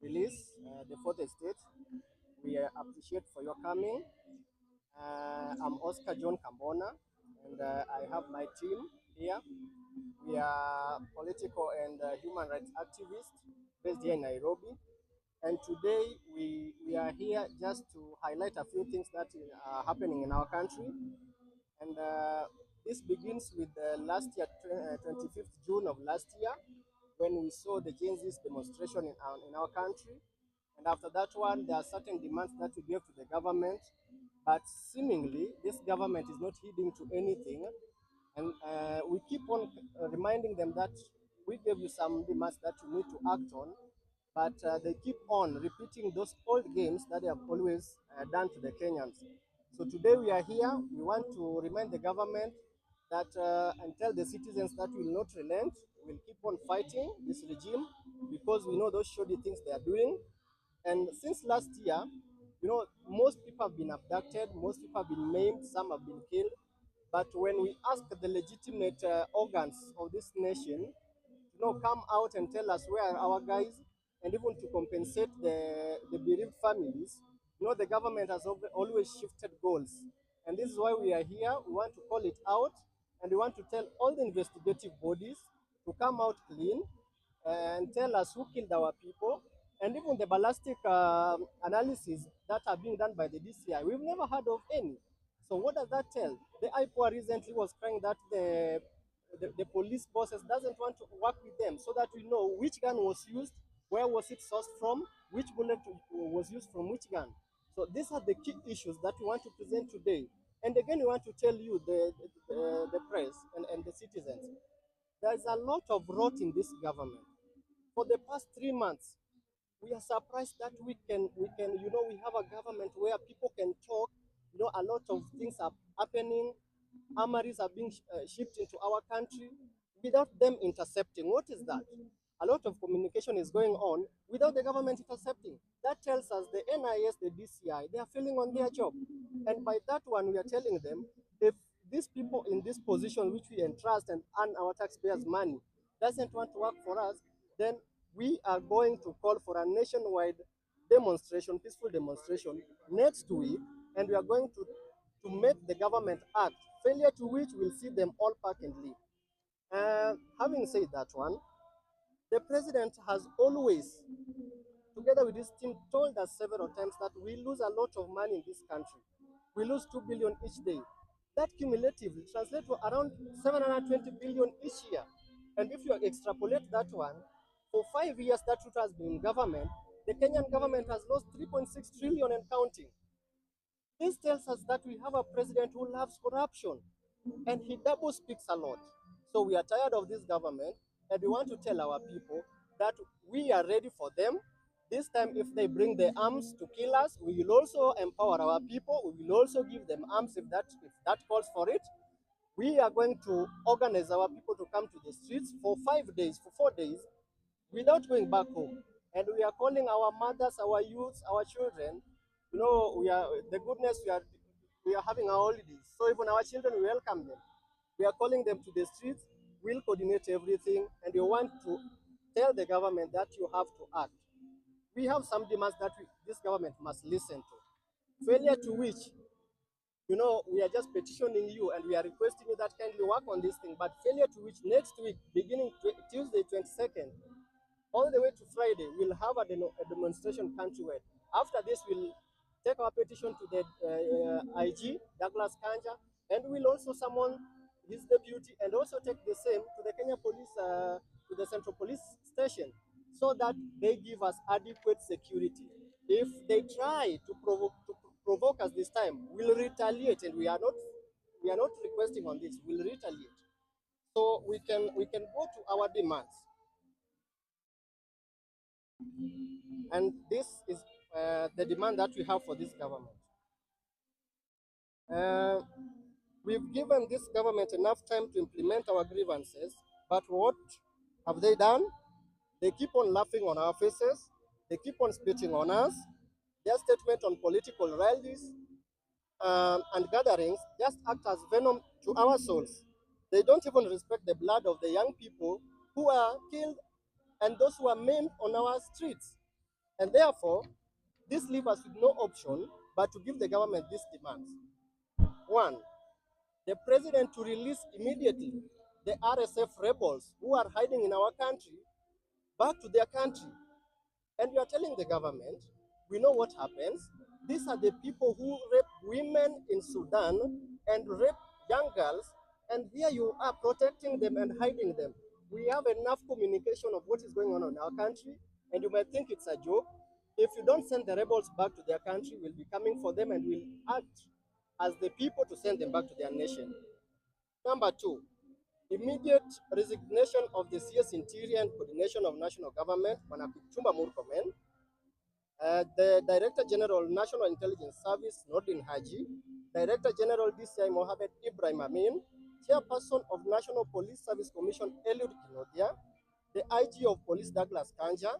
release the fourth estate. We appreciate for your coming. I'm Oscar John Kambona, and I have my team here. We are political and human rights activists based here in Nairobi. And today we are here just to highlight a few things that are happening in our country. And this begins with last year, 25th June of last year, when we saw the Gen Z's demonstration in our country. And after that one, there are certain demands that we gave to the government, but seemingly this government is not heeding to anything. And we keep on reminding them that we gave you some demands that you need to act on, but they keep on repeating those old games that they have always done to the Kenyans. So today we are here. We want to remind the government that and tell the citizens that we will not relent. We'll keep on fighting this regime because we know those shoddy things they are doing. And since last year, most people have been abducted, most people have been maimed, some have been killed. But when we ask the legitimate organs of this nation, come out and tell us where are our guys, and even to compensate the bereaved families, the government has always shifted goals. And this is why we are here. We want to call it out, and we want to tell all the investigative bodies to come out clean and tell us who killed our people, and even the ballistic analysis that are being done by the DCI. We've never heard of any. So what does that tell? The IPOA recently was crying that the police bosses doesn't want to work with them so that we know which gun was used, where was it sourced from, which bullet was used from which gun. So these are the key issues that we want to present today. And again, we want to tell you, the press and the citizens, there's a lot of rot in this government. For the past 3 months, we are surprised that we have a government where people can talk. A lot of things are happening. Armories are being shipped into our country without them intercepting. What is that? A lot of communication is going on without the government intercepting. That tells us the NIS, the DCI, they are failing on their job. And by that one, we are telling them, if these people in this position, which we entrust and earn our taxpayers' money, doesn't want to work for us, then we are going to call for a nationwide demonstration, peaceful demonstration next week, and we are going to make the government act, failure to which we'll see them all pack and leave. Having said that one, the president has always, together with his team, told us several times that we lose a lot of money in this country. We lose 2 billion each day. That cumulatively translates to around 720 billion each year. And if you extrapolate that one, for 5 years that Ruto has been in government, the Kenyan government has lost 3.6 trillion and counting. This tells us that we have a president who loves corruption, and he double speaks a lot. So we are tired of this government, and we want to tell our people that we are ready for them. This time, if they bring the arms to kill us, we will also empower our people. We will also give them arms if that calls for it. We are going to organize our people to come to the streets for 5 days, for 4 days, without going back home. And we are calling our mothers, our youths, our children. We are the goodness we are having our holidays. So even our children, we welcome them. We are calling them to the streets. We'll coordinate everything, and we want to tell the government that you have to act. We have some demands that this government must listen to. Failure to which, we are just petitioning you, and we are requesting you that kindly work on this thing. But failure to which, next week, beginning Tuesday 22nd, all the way to Friday, we'll have a demonstration countrywide. After this, we'll take our petition to the IG, Douglas Kanja, and we'll also summon his deputy and also take the same to the Kenya Police, to the Central Police Station, so that they give us adequate security. If they try to provoke us this time, we'll retaliate, and we are not requesting on this. We'll retaliate. So we can go to our demands. And this is the demand that we have for this government. We've given this government enough time to implement our grievances, but what have they done? They keep on laughing on our faces. They keep on spitting on us. Their statement on political rallies and gatherings just act as venom to our souls. They don't even respect the blood of the young people who are killed and those who are maimed on our streets. And therefore, this leaves us with no option but to give the government these demands. One, the president to release immediately the RSF rebels who are hiding in our country back to their country. And we are telling the government, we know what happens. These are the people who rape women in Sudan and rape young girls, and here you are protecting them and hiding them. We have enough communication of what is going on in our country, and you might think it's a joke. If you don't send the rebels back to their country, we'll be coming for them and we'll act as the people to send them back to their nation. Number two, immediate resignation of the CS Interior and Coordination of National Government, Chumba Murkomen, the Director General National Intelligence Service, Nordin Haji, Director General DCI Mohammed Ibrahim Amin, Chairperson of National Police Service Commission Eliud Kinodia, the IG of Police Douglas Kanja,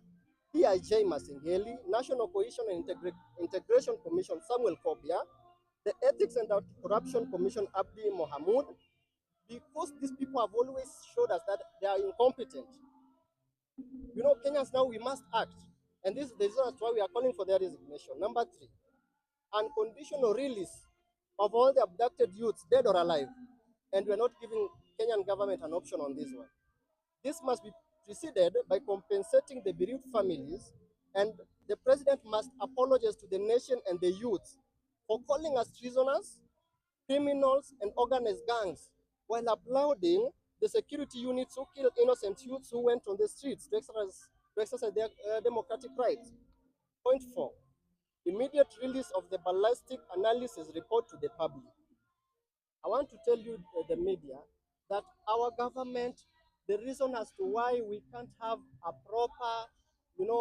PIJ Masingeli, National Cohesion and Integration Commission Samuel Kobia, the Ethics and Corruption Commission Abdi Mohamud, because these people have always showed us that they are incompetent. You know, Kenyans now, we must act. And this is the reason why we are calling for their resignation. Number three, unconditional release of all the abducted youths, dead or alive. And we are not giving Kenyan government an option on this one. This must be preceded by compensating the bereaved families, and the president must apologize to the nation and the youths for calling us prisoners, criminals, and organized gangs, while applauding the security units who killed innocent youths who went on the streets to exercise their democratic rights. Point four, immediate release of the ballistic analysis report to the public. I want to tell you, the media, that our government, the reason as to why we can't have a proper,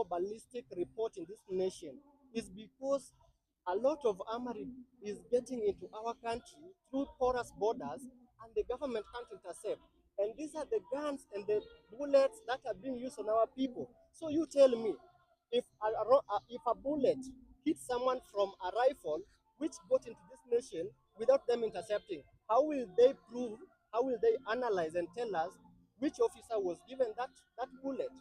ballistic report in this nation is because a lot of armory is getting into our country through porous borders, and the government can't intercept. And these are the guns and the bullets that are being used on our people. So you tell me, if a bullet hits someone from a rifle which got into this nation without them intercepting, how will they prove, how will they analyze and tell us which officer was given that bullet?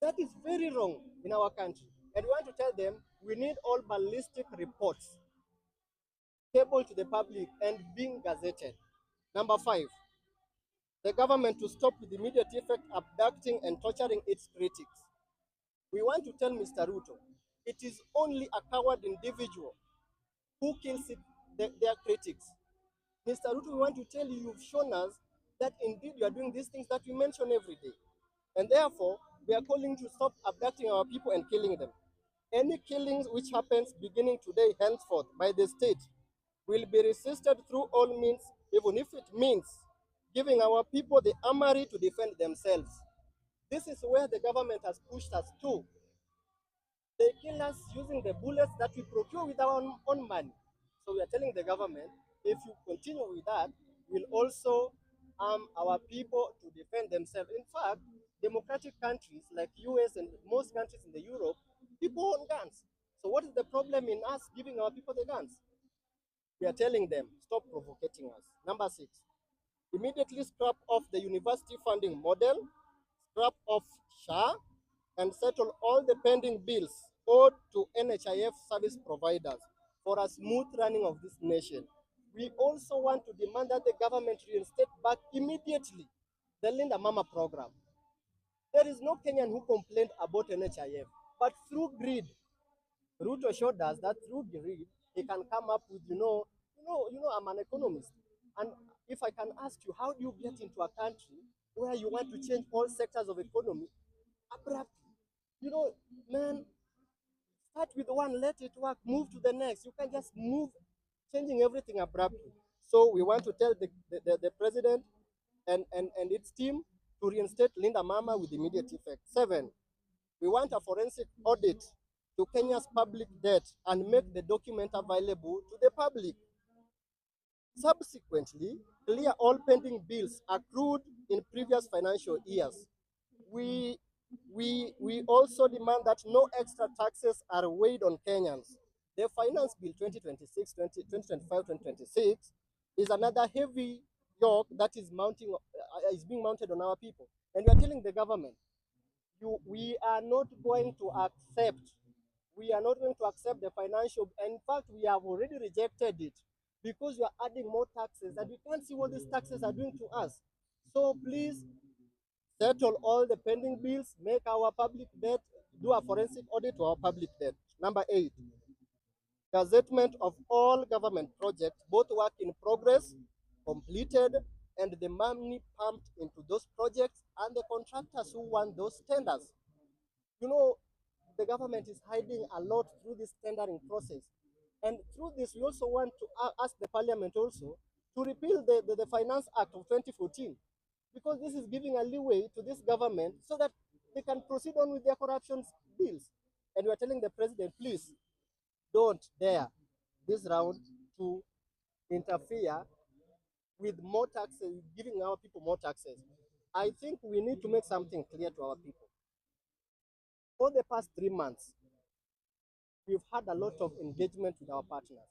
That is very wrong in our country. And we want to tell them we need all ballistic reports cable to the public and being gazetted. Number five, the government to stop with immediate effect abducting and torturing its critics. We want to tell Mr. Ruto, it is only a coward individual who kills their critics. Mr. Ruto, we want to tell you, you've shown us that indeed you are doing these things that we mention every day. And therefore, we are calling to stop abducting our people and killing them. Any killings which happens beginning today henceforth by the state will be resisted through all means, even if it means giving our people the armory to defend themselves. This is where the government has pushed us to. They kill us using the bullets that we procure with our own money. So we are telling the government, if you continue with that, we'll also arm our people to defend themselves. In fact, democratic countries like US and most countries in the Europe, people own guns. So what is the problem in us giving our people the guns? We are telling them, stop provoking us. Number six, immediately scrap off the university funding model, scrap off SHA, and settle all the pending bills owed to NHIF service providers for a smooth running of this nation. We also want to demand that the government reinstate back immediately the Linda Mama program. There is no Kenyan who complained about NHIF, but through greed, Ruto showed us that through greed, he can come up with, I'm an economist. And if I can ask you, how do you get into a country where you want to change all sectors of economy abruptly? Man, start with one, let it work, move to the next. You can just move, changing everything abruptly. So we want to tell the president and its team to reinstate Linda Mama with immediate effect. Seven, we want a forensic audit to Kenya's public debt and make the document available to the public. Subsequently, clear all pending bills accrued in previous financial years. We also demand that no extra taxes are weighed on Kenyans. The Finance Bill 2025-2026 is another heavy yoke that is being mounted on our people. And we are telling the government, we are not going to accept We are not going to accept the financial. In fact, we have already rejected it because you are adding more taxes and we can't see what these taxes are doing to us. So please settle all the pending bills, make our public debt, do a forensic audit to our public debt. Number 8, gazettement of all government projects, both work in progress, completed, and the money pumped into those projects and the contractors who won those tenders. You know, the government is hiding a lot through this tendering process. And through this, we also want to ask the parliament also to repeal the Finance Act of 2014, because this is giving a leeway to this government so that they can proceed on with their corruption bills. And we are telling the president, please don't dare this round to interfere with more taxes, giving our people more taxes. I think we need to make something clear to our people. For the past 3 months, we've had a lot of engagement with our partners.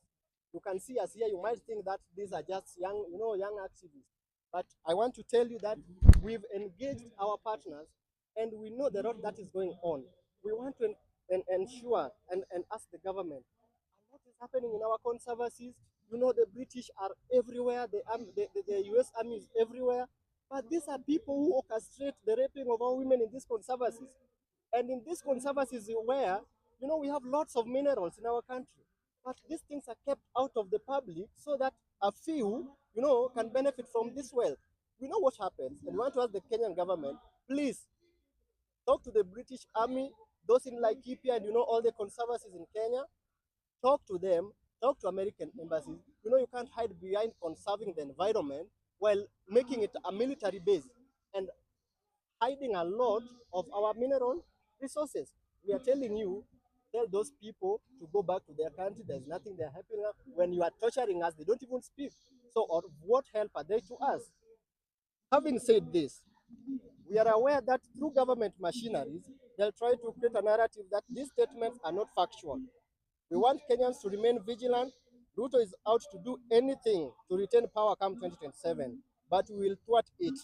You can see us here, you might think that these are just young, young activists. But I want to tell you that we've engaged our partners and we know the road that is going on. We want to ensure and ask the government, what is happening in our conservancies? You know, the British are everywhere, the US Army is everywhere. But these are people who orchestrate the raping of our women in these conservancies. And in these conservancies where, we have lots of minerals in our country. But these things are kept out of the public so that a few, can benefit from this wealth. We know what happens. And we want to ask the Kenyan government, please talk to the British Army, those in Laikipia, and all the conservancies in Kenya. Talk to them, talk to American embassies. You can't hide behind conserving the environment while making it a military base and hiding a lot of our mineral resources. We are telling you, tell those people to go back to their country. There's nothing they're helping us. When you are torturing us, they don't even speak. So, or what help are they to us? Having said this, we are aware that through government machineries, they'll try to create a narrative that these statements are not factual. We want Kenyans to remain vigilant. Ruto is out to do anything to retain power come 2027, but we will thwart it.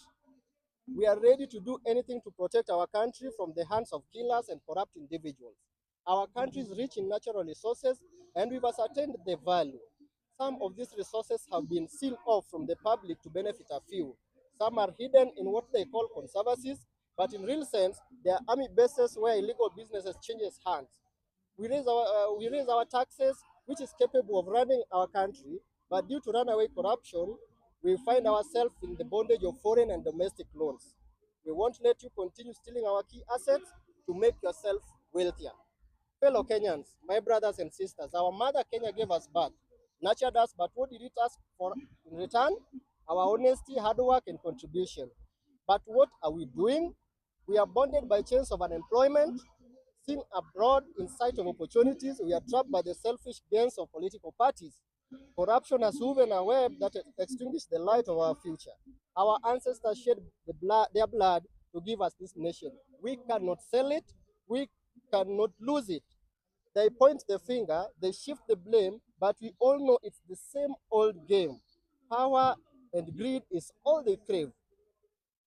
We are ready to do anything to protect our country from the hands of killers and corrupt individuals. Our country is rich in natural resources and we've ascertained the value. Some of these resources have been sealed off from the public to benefit a few. Some are hidden in what they call conservancies, but in real sense, they are army bases where illegal businesses changes hands. We raise our taxes, which is capable of running our country, but due to runaway corruption, we find ourselves in the bondage of foreign and domestic loans. We won't let you continue stealing our key assets to make yourself wealthier. Fellow Kenyans, my brothers and sisters, our mother Kenya gave us birth, nurtured us, but what did it ask for in return? Our honesty, hard work, and contribution. But what are we doing? We are bonded by chains of unemployment, seen abroad in sight of opportunities. We are trapped by the selfish gains of political parties. Corruption has woven a web that extinguishes the light of our future. Our ancestors shed their blood to give us this nation. We cannot sell it. We cannot lose it. They point the finger, they shift the blame, but we all know it's the same old game. Power and greed is all they crave,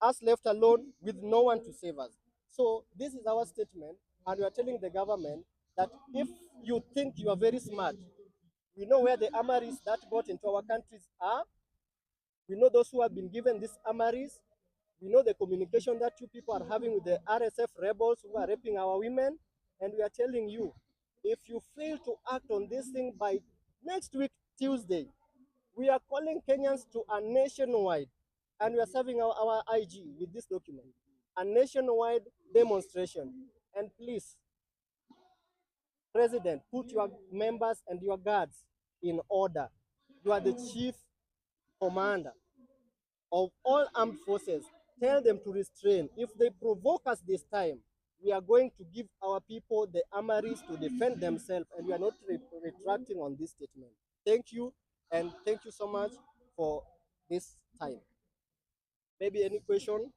us left alone with no one to save us. So this is our statement, and we are telling the government that if you think you are very smart, we know where the armories that got into our countries are. We know those who have been given these armories. We know the communication that you people are having with the RSF rebels who are raping our women. And we are telling you, if you fail to act on this thing by next week, Tuesday, we are calling Kenyans to a nationwide, and we are serving our IG with this document, a nationwide demonstration. And please, President, put your members and your guards in order. You are the chief commander of all armed forces. Tell them to restrain. If they provoke us this time, we are going to give our people the armories to defend themselves, and we are not retracting on this statement. Thank you, and thank you so much for this time. Maybe any question?